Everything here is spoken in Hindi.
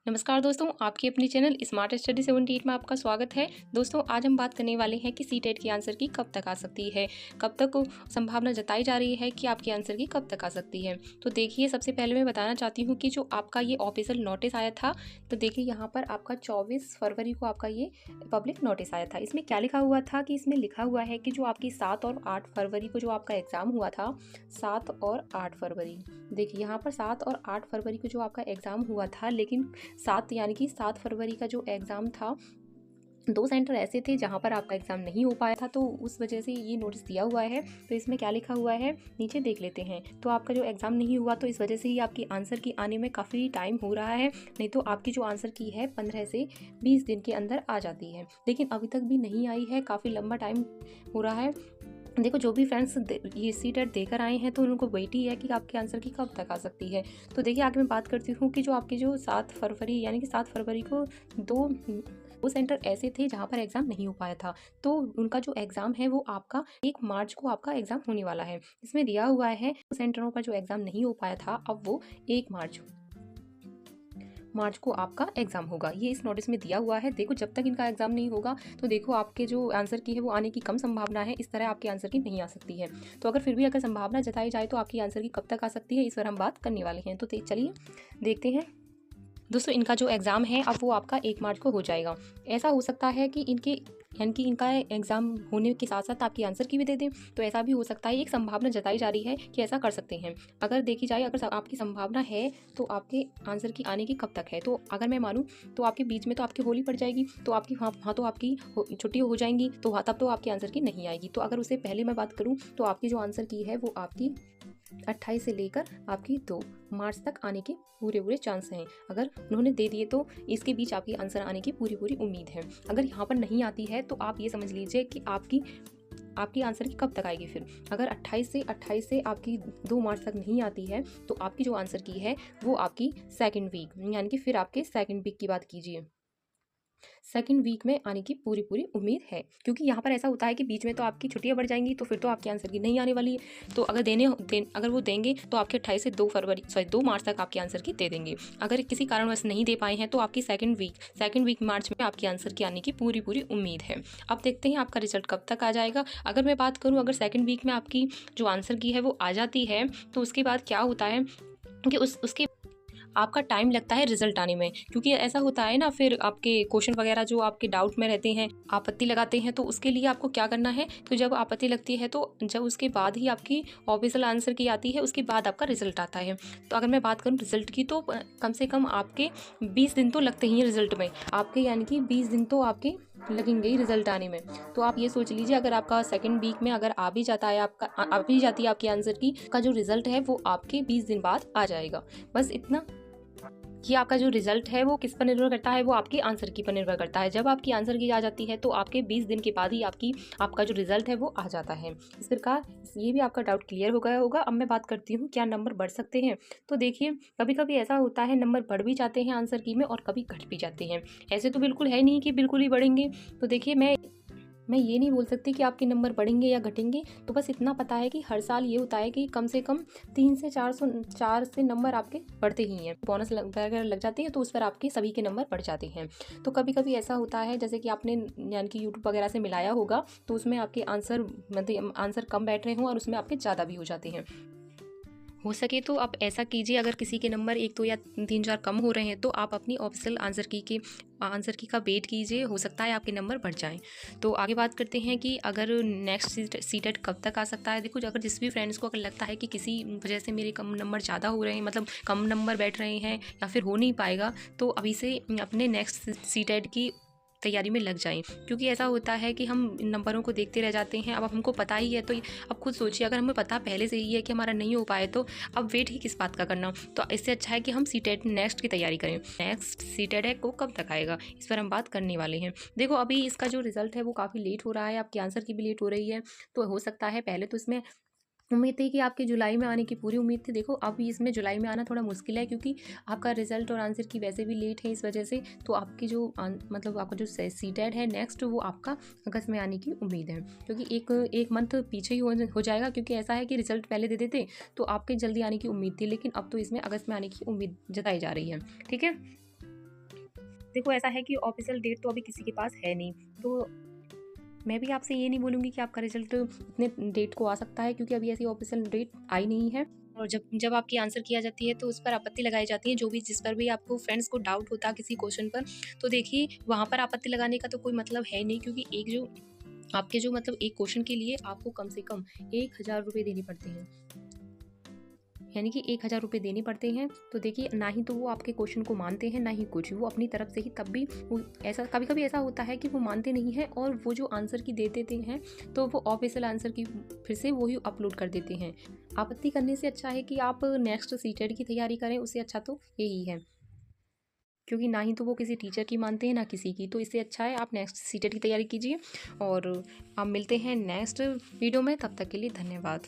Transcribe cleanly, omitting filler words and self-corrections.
नमस्कार दोस्तों, आपकी अपनी चैनल स्मार्ट स्टडी 78 में आपका स्वागत है। दोस्तों, आज हम बात करने वाले हैं कि सीटेट की आंसर की कब तक आ सकती है, कब तक संभावना जताई जा रही है कि आपकी आंसर की कब तक आ सकती है। तो देखिए, सबसे पहले मैं बताना चाहती हूँ कि जो आपका ये ऑफिशियल नोटिस आया था, तो देखिए यहाँ पर आपका 24 फरवरी को आपका ये पब्लिक नोटिस आया था। इसमें क्या लिखा हुआ था कि इसमें लिखा हुआ है कि जो आपकी 7 और 8 फरवरी को जो आपका एग्ज़ाम हुआ था, 7 और 8 फरवरी, देखिए यहाँ पर 7 और 8 फरवरी को जो आपका एग्ज़ाम हुआ था, लेकिन 7 फरवरी का जो एग्ज़ाम था, 2 सेंटर ऐसे थे जहां पर आपका एग्ज़ाम नहीं हो पाया था, तो उस वजह से ये नोटिस दिया हुआ है। तो इसमें क्या लिखा हुआ है नीचे देख लेते हैं। तो आपका जो एग्ज़ाम नहीं हुआ, तो इस वजह से ही आपकी आंसर की आने में काफ़ी टाइम हो रहा है। नहीं तो आपकी जो आंसर की है 15 से 20 दिन के अंदर आ जाती है, लेकिन अभी तक भी नहीं आई है। काफ़ी लंबा टाइम हो रहा है। देखो, जो भी फ्रेंड्स ये सीटेट देकर आए हैं, तो उनको वेट ही है कि आपके आंसर की कब तक आ सकती है। तो देखिए, आगे मैं बात करती हूँ कि जो आपकी जो 7 फरवरी यानी कि 7 फरवरी को दो सेंटर ऐसे थे जहाँ पर एग्ज़ाम नहीं हो पाया था। तो उनका जो एग्ज़ाम है वो आपका 1 मार्च को आपका एग्ज़ाम होने वाला है। इसमें दिया हुआ है सेंटरों पर जो एग्ज़ाम नहीं हो पाया था, अब वो 1 मार्च को आपका एग्ज़ाम होगा। ये इस नोटिस में दिया हुआ है। देखो, जब तक इनका एग्ज़ाम नहीं होगा, तो देखो आपके जो आंसर की है वो आने की कम संभावना है। इस तरह आपके आंसर की नहीं आ सकती है। तो अगर फिर भी अगर संभावना जताई जाए तो आपकी आंसर की कब तक आ सकती है, इस पर हम बात करने वाले हैं। तो चलिए देखते हैं। दोस्तों, इनका जो एग्ज़ाम है अब वो आपका 1 मार्च को हो जाएगा। ऐसा हो सकता है कि इनका एग्ज़ाम होने के साथ साथ आपकी आंसर की भी दे दें, तो ऐसा भी हो सकता है। एक संभावना जताई जा रही है कि ऐसा कर सकते हैं। अगर देखी जाए, अगर आपकी संभावना है तो आपके आंसर की आने की कब तक है, तो अगर मैं मानूँ तो आपके बीच में तो आपकी होली पड़ जाएगी, तो आपकी वहाँ तो आपकी छुट्टी हो जाएंगी, तो तब तो आपकी आंसर की नहीं आएगी। तो अगर उससे पहले मैं बात करूँ, तो आपकी जो आंसर की है वो आपकी 28 से लेकर आपकी 2 मार्च तक आने के पूरे चांस हैं। अगर उन्होंने दे दिए तो इसके बीच आपकी आंसर आने की पूरी उम्मीद है। अगर यहाँ पर नहीं आती है तो आप ये समझ लीजिए कि आपकी आंसर की कब तक आएगी। फिर अगर 28 से आपकी 2 मार्च तक नहीं आती है, तो आपकी जो आंसर की है वो आपकी सेकंड वीक यानी कि फिर आपके सेकंड वीक की बात कीजिए, सेकंड वीक में आने की पूरी उम्मीद है। क्योंकि यहाँ पर ऐसा होता है कि बीच में तो आपकी छुट्टियाँ बढ़ जाएंगी, तो फिर तो आपके आंसर की नहीं आने वाली है। तो अगर वो देंगे तो आपके 28 से 2 मार्च तक आपके आंसर की दे देंगे। अगर किसी कारणवश नहीं दे पाए हैं, तो आपकी सेकंड वीक मार्च में आपकी आंसर की आने की पूरी उम्मीद है। अब देखते हैं आपका रिजल्ट कब तक आ जाएगा। अगर मैं बात करूँ, अगर सेकंड वीक में आपकी जो आंसर की है वो आ जाती है, तो उसके बाद क्या होता है कि उसके आपका टाइम लगता है रिजल्ट आने में। क्योंकि ऐसा होता है ना, फिर आपके क्वेश्चन वगैरह जो आपके डाउट में रहते हैं, आपत्ति लगाते हैं, तो उसके लिए आपको क्या करना है, तो जब आपत्ति लगती है तो जब उसके बाद ही आपकी ऑफिशियल आंसर की आती है, उसके बाद आपका रिजल्ट आता है। तो अगर मैं बात करूँ रिजल्ट की, तो कम से कम आपके 20 दिन तो लगते ही हैं रिजल्ट में आपके, यानी कि 20 दिन तो आपके लगेंगे ही रिजल्ट आने में। तो आप ये सोच लीजिए, अगर आपका सेकंड वीक में अगर आ भी जाती है आपकी आंसर की का जो रिजल्ट है वो आपके 20 दिन बाद आ जाएगा। बस इतना। ये आपका जो रिजल्ट है वो किस पर निर्भर करता है, वो आपकी आंसर की पर निर्भर करता है। जब आपकी आंसर की आ जाती है, तो आपके 20 दिन के बाद ही आपका जो रिजल्ट है वो आ जाता है। इस प्रकार ये भी आपका डाउट क्लियर हो गया होगा। अब मैं बात करती हूँ क्या नंबर बढ़ सकते हैं। तो देखिए, कभी कभी ऐसा होता है, नंबर बढ़ भी जाते हैं आंसर की में और कभी घट भी जाते हैं। ऐसे तो बिल्कुल है नहीं कि बिल्कुल ही बढ़ेंगे। तो देखिए, मैं ये नहीं बोल सकती कि आपके नंबर बढ़ेंगे या घटेंगे। तो बस इतना पता है कि हर साल ये होता है कि कम से कम 3 से 4 से नंबर आपके बढ़ते ही हैं। बोनस वगैरह लग जाते हैं, तो उस पर आपके सभी के नंबर बढ़ जाते हैं। तो कभी कभी ऐसा होता है, जैसे कि आपने यानी कि यूट्यूब वगैरह से मिलाया होगा, तो उसमें आपके आंसर कम बैठ रहे हों और उसमें आपके ज़्यादा भी हो जाते हैं। हो सके तो आप ऐसा कीजिए, अगर किसी के नंबर 1 2 या 3 4 कम हो रहे हैं, तो आप अपनी ऑफिशियल आंसर की का वेट कीजिए, हो सकता है आपके नंबर बढ़ जाएं। तो आगे बात करते हैं कि अगर नेक्स्ट सीटेट कब तक आ सकता है। देखो, अगर जिस भी फ्रेंड्स को अगर लगता है कि किसी वजह से मेरे कम नंबर ज़्यादा हो रहे हैं, मतलब कम नंबर बैठ रहे हैं या फिर हो नहीं पाएगा, तो अभी से अपने नेक्स्ट सीटेट की तैयारी में लग जाएं। क्योंकि ऐसा होता है कि हम नंबरों को देखते रह जाते हैं। अब हमको पता ही है, तो अब खुद सोचिए, अगर हमें पता पहले से ही है कि हमारा नहीं हो पाए, तो अब वेट ही किस बात का करना। तो इससे अच्छा है कि हम सीटेट नेक्स्ट की तैयारी करें। नेक्स्ट सीटेट है वो कब तक आएगा, इस पर हम बात करने वाले हैं। देखो, अभी इसका जो रिजल्ट है वो काफ़ी लेट हो रहा है, आपकी आंसर की भी लेट हो रही है। तो हो सकता है, पहले तो इसमें उम्मीद थी कि आपके जुलाई में आने की पूरी उम्मीद थी। देखो, अब इसमें जुलाई में आना थोड़ा मुश्किल है, क्योंकि आपका रिजल्ट और आंसर की वैसे भी लेट है इस वजह से। तो आपकी जो मतलब आपका जो सीटेट है नेक्स्ट, वो आपका अगस्त में आने की उम्मीद है। क्योंकि एक मंथ पीछे ही हो जाएगा। क्योंकि ऐसा है कि रिजल्ट पहले दे देते तो आपके जल्दी आने की उम्मीद थी, लेकिन अब तो इसमें अगस्त में आने की उम्मीद जताई जा रही है। ठीक है। देखो ऐसा है कि ऑफिशियल डेट तो अभी किसी के पास है नहीं, तो मैं भी आपसे ये नहीं बोलूँगी कि आपका रिजल्ट इतने डेट को आ सकता है, क्योंकि अभी ऐसी ऑफिशियल डेट आई नहीं है। और जब जब आपकी आंसर किया जाती है तो उस पर आपत्ति लगाई जाती है, जो भी जिस पर भी आपको फ्रेंड्स को डाउट होता है किसी क्वेश्चन पर, तो देखिए वहाँ पर आपत्ति लगाने का तो कोई मतलब है नहीं, क्योंकि एक जो आपके जो मतलब एक क्वेश्चन के लिए आपको कम से कम 1000 रुपये देने पड़ते हैं, यानी कि 1000 रुपये देने पड़ते हैं। तो देखिए ना ही तो वो आपके क्वेश्चन को मानते हैं, ना ही कुछ, वो अपनी तरफ से ही, तब भी वो ऐसा कभी कभी ऐसा होता है कि वो मानते नहीं हैं और वो जो आंसर की दे देते हैं तो वो ऑफिशियल आंसर की फिर से वही अपलोड कर देते हैं। आपत्ति करने से अच्छा है कि आप नेक्स्ट सीटेट की तैयारी करें, उससे अच्छा तो यही है, क्योंकि ना ही तो वो किसी टीचर की मानते हैं ना किसी की। तो इससे अच्छा है आप नेक्स्ट सीटेट की तैयारी कीजिए। और आप मिलते हैं नेक्स्ट वीडियो में, तब तक के लिए धन्यवाद।